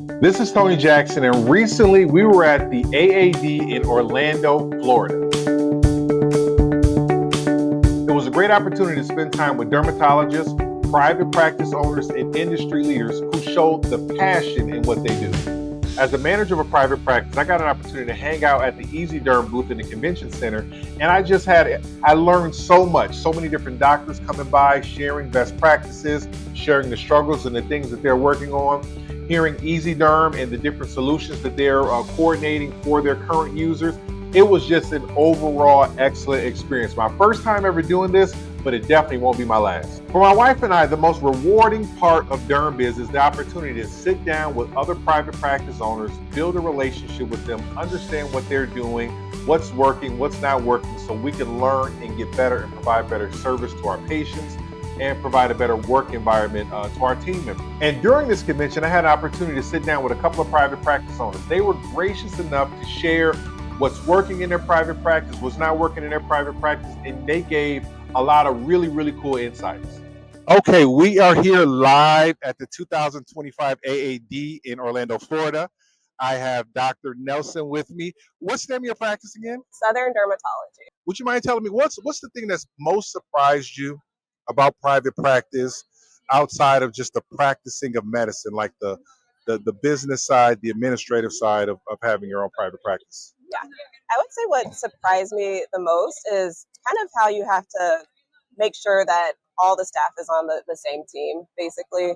This is Tony Jackson, and recently we were at the AAD in Orlando, Florida. It was a great opportunity to spend time with dermatologists, private practice owners, and industry leaders who showed the passion in what they do. As the manager of a private practice, I got an opportunity to hang out at the EZderm booth in the convention center, and I learned so much. So many different doctors coming by, sharing best practices, sharing the struggles and the things that they're working on, hearing EZderm and the different solutions that they're coordinating for their current users. It was just an overall excellent experience. My first time ever doing this, but it definitely won't be my last. For my wife and I, the most rewarding part of DermBiz is the opportunity to sit down with other private practice owners, build a relationship with them, understand what they're doing, what's working, what's not working, so we can learn and get better and provide better service to our patients and provide a better work environment to our team members. And during this convention, I had an opportunity to sit down with a couple of private practice owners. They were gracious enough to share what's working in their private practice, what's not working in their private practice, and they gave a lot of really, really cool insights. Okay, we are here live at the 2025 AAD in Orlando, Florida. I have Dr. Nelson with me. What's the name of your practice again? Southern Dermatology. Would you mind telling me what's the thing that's most surprised you about private practice outside of just the practicing of medicine, like the business side, the administrative side of having your own private practice? Yeah, I would say what surprised me the most is kind of how you have to make sure that all the staff is on the same team, basically.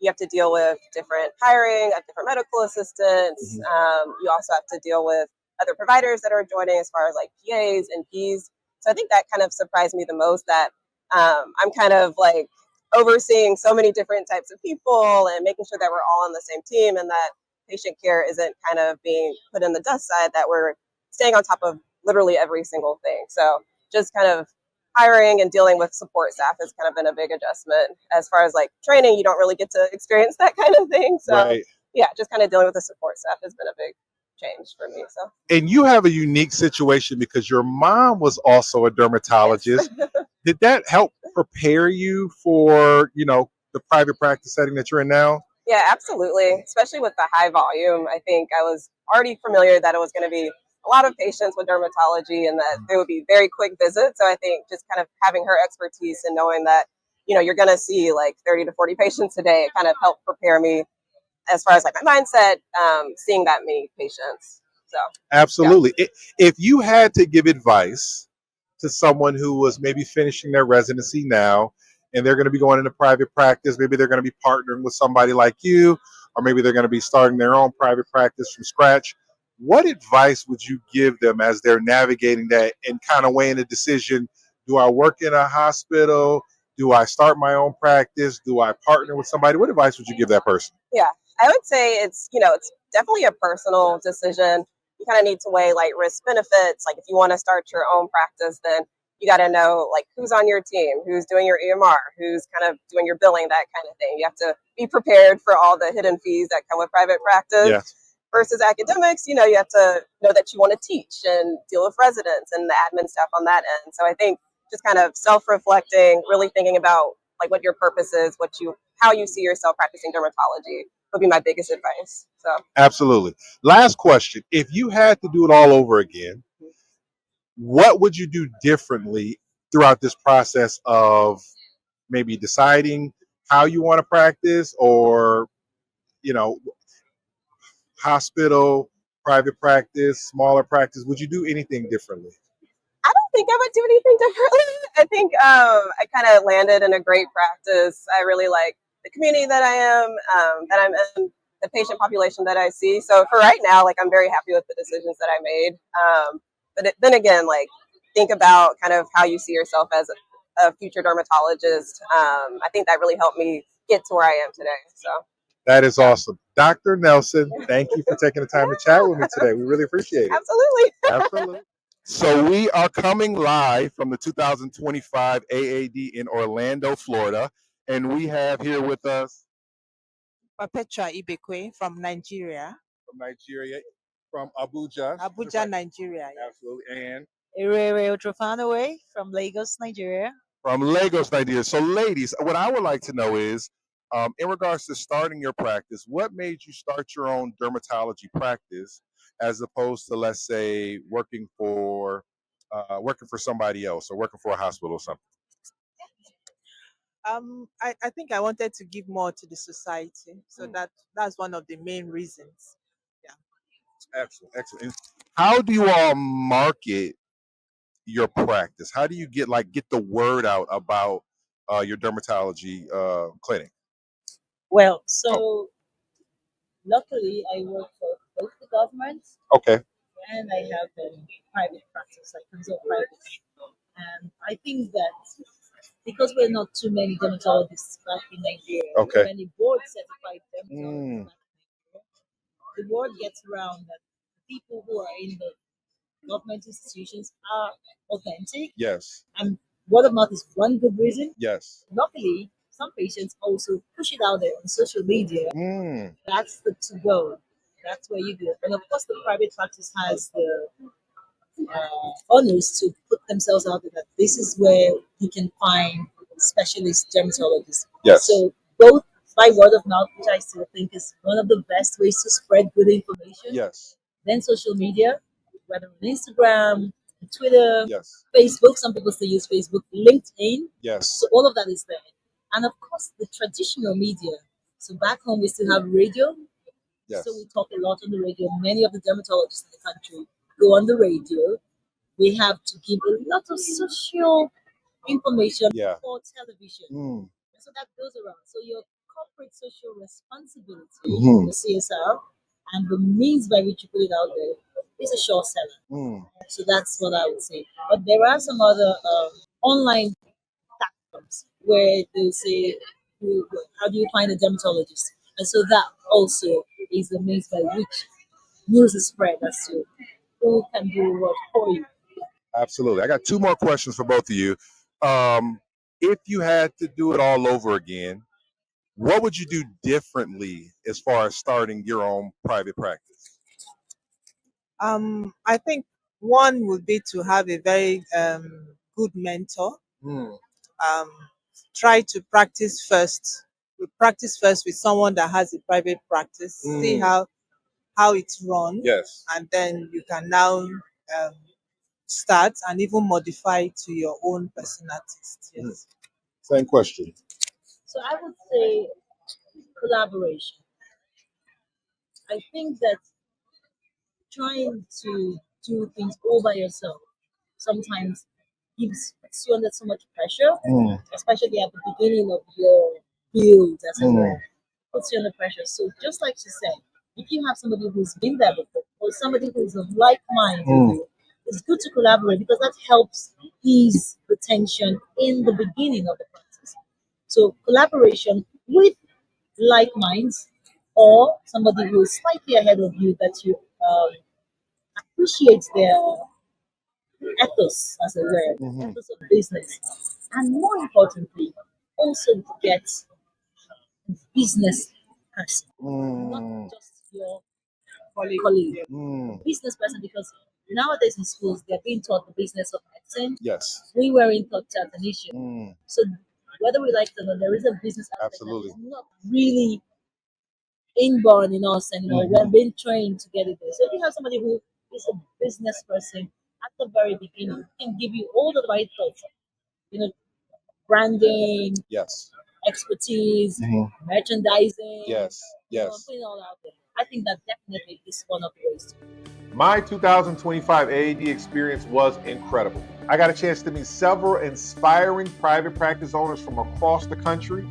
You have to deal with different hiring of different medical assistants. You also have to deal with other providers that are joining as far as like PAs and Ps. So I think that kind of surprised me the most, that I'm kind of like overseeing so many different types of people and making sure that we're all on the same team and that patient care isn't kind of being put in the dust side, that we're staying on top of literally every single thing. So just kind of hiring and dealing with support staff has kind of been a big adjustment. As far as like training, you don't really get to experience that kind of thing. So Right. Yeah, just kind of dealing with the support staff has been a big change for me. So And you have a unique situation because your mom was also a dermatologist. yes. Did that help prepare you for, the private practice setting that you're in now? Yeah, absolutely. Especially with the high volume. I think I was already familiar that it was going to be a lot of patients with dermatology and that there would be very quick visits. So I think just kind of having her expertise and knowing that, you're going to see like 30 to 40 patients a day, it kind of helped prepare me as far as like my mindset, seeing that many patients. So Absolutely. If you had to give advice to someone who was maybe finishing their residency now and they're going to be going into private practice, maybe they're going to be partnering with somebody like you, or maybe they're going to be starting their own private practice from scratch, what advice would you give them as they're navigating that and kind of weighing the decision? Do I work in a hospital? Do I start my own practice? Do I partner with somebody? What advice would you give that person? yeah, I would say it's definitely a personal decision. You kind of need to weigh like risk benefits. Like if you want to start your own practice, then you got to know like who's on your team, who's doing your EMR, who's kind of doing your billing, that kind of thing. You have to be prepared for all the hidden fees that come with private practice. Yes. Versus academics, you have to know that you want to teach and deal with residents and the admin staff on that end. So I think just kind of self-reflecting, really thinking about like what your purpose is, how you see yourself practicing dermatology would be my biggest advice. So Absolutely. Last question. If you had to do it all over again, what would you do differently throughout this process of maybe deciding how you want to practice, or, you know, hospital, private practice, smaller practice? Would you do anything differently? I don't think I would do anything differently. I think I kind of landed in a great practice. I really like the community that that I'm in, the patient population that I see. So for right now, like I'm very happy with the decisions that I made. Then again, like think about kind of how you see yourself as a future dermatologist. I think that really helped me get to where I am today. So That is awesome. Dr. Nelson, thank you for taking the time to chat with me today. We really appreciate it. absolutely. Absolutely. So we are coming live from the 2025 AAD in Orlando, Florida, and we have here with us Perpetua Ibekwe from Nigeria, from Abuja. Abuja, Nigeria. Absolutely. And Erewe Otrofanowe from Lagos, Nigeria. from Lagos, Nigeria. So ladies, what I would like to know is, In regards to starting your practice, what made you start your own dermatology practice as opposed to, let's say, working for somebody else or working for a hospital or something? I think I wanted to give more to the society, so that's one of the main reasons. Yeah. Excellent, excellent. How do you all market your practice? How do you get the word out about your dermatology clinic? Well, so luckily I work for both the government Okay. and I have a private practice. I consult private. And I think that because we're not too many dermatologists back in Nigeria, Okay. many board certified dermatologists Mm, back in Nigeria, the word gets around that people who are in the government institutions are authentic, yes. and word of mouth is one good reason. Yes. Luckily, some patients also push it out there on social media. Mm, That's the to go. That's where you go. And of course, the private practice has the honors to put themselves out there that this is where you can find specialist dermatologists. yes. So both by word of mouth, which I still think is one of the best ways to spread good information, Yes. then social media, whether on Instagram, Twitter, Yes. Facebook, some people still use Facebook, LinkedIn. Yes. So all of that is there. And of course, the traditional media. So back home, we still have radio. Yes. So we talk a lot on the radio. Many of the dermatologists in the country go on the radio. We have to give a lot of social information Yeah. for television. Mm, So that goes around. So your corporate social responsibility, Mhm. the CSR, and the means by which you put it out there is a short seller. mm. So that's what I would say. But there are some other online platforms where they say, how do you find a dermatologist? And so that also is the means by which news is spread as to who can do what for you. Absolutely. I got two more questions for both of you. If you had to do it all over again, what would you do differently as far as starting your own private practice? I think one would be to have a very good mentor. Mm, Um, Try to practice first. We practice first with someone that has a private practice. See mm. how it's run, Yes. and then you can now start and even modify to your own personal taste. Yes. Same question. So I would say collaboration. I think that trying to do things all by yourself sometimes puts you under so much pressure, Mm, especially at the beginning of your build, as it mm. were, puts you under pressure. So just like she said, if you have somebody who's been there before or somebody who's of like mind with you, it's good to collaborate because that helps ease the tension in the beginning of the practice. So collaboration with like minds or somebody who is slightly ahead of you that you appreciate their ethos, as it were, Mhm. ethos of business, and more importantly, also get a business person, not Mm, just your colleague, mm. business person, because nowadays in schools they're being taught the business of medicine. Yes. We were in taught technician. Mm, So whether we like it or not, there is a business aspect that absolutely. is not really inborn in us anymore. We're Mhm. being trained to get it there. So if you have somebody who is a business person at the very beginning, can give you all the right thoughts, you know, branding, Yes. expertise, Mhm. merchandising, Yes. and Yes. putting it all out there. I think that definitely is one of the ways. My 2025 AAD experience was incredible. I got a chance to meet several inspiring private practice owners from across the country.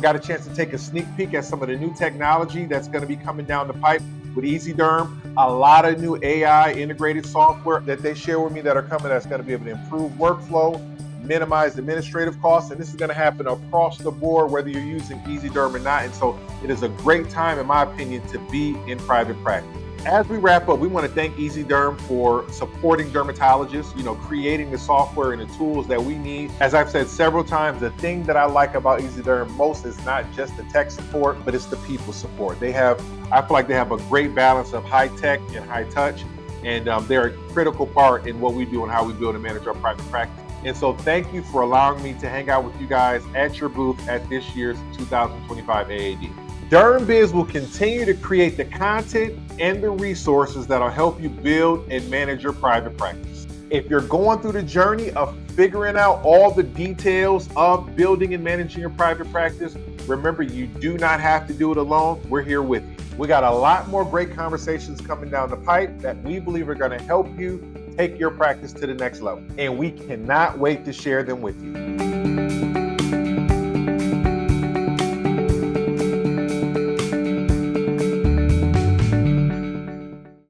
Got a chance to take a sneak peek at some of the new technology that's going to be coming down the pipe with EZderm. A lot of new AI integrated software that they share with me that are coming that's going to be able to improve workflow, minimize administrative costs, and this is going to happen across the board whether you're using EZderm or not. And so it is a great time, in my opinion, to be in private practice. As we wrap up, we want to thank EZderm for supporting dermatologists, creating the software and the tools that we need. As I've said several times, the thing that I like about EZderm most is not just the tech support, but it's the people support. I feel like they have a great balance of high tech and high touch, and they're a critical part in what we do and how we build and manage our private practice. And so thank you for allowing me to hang out with you guys at your booth at this year's 2025 AAD. DermBiz will continue to create the content and the resources that'll help you build and manage your private practice. If you're going through the journey of figuring out all the details of building and managing your private practice, remember, you do not have to do it alone. We're here with you. We got a lot more great conversations coming down the pipe that we believe are going to help you take your practice to the next level. And we cannot wait to share them with you.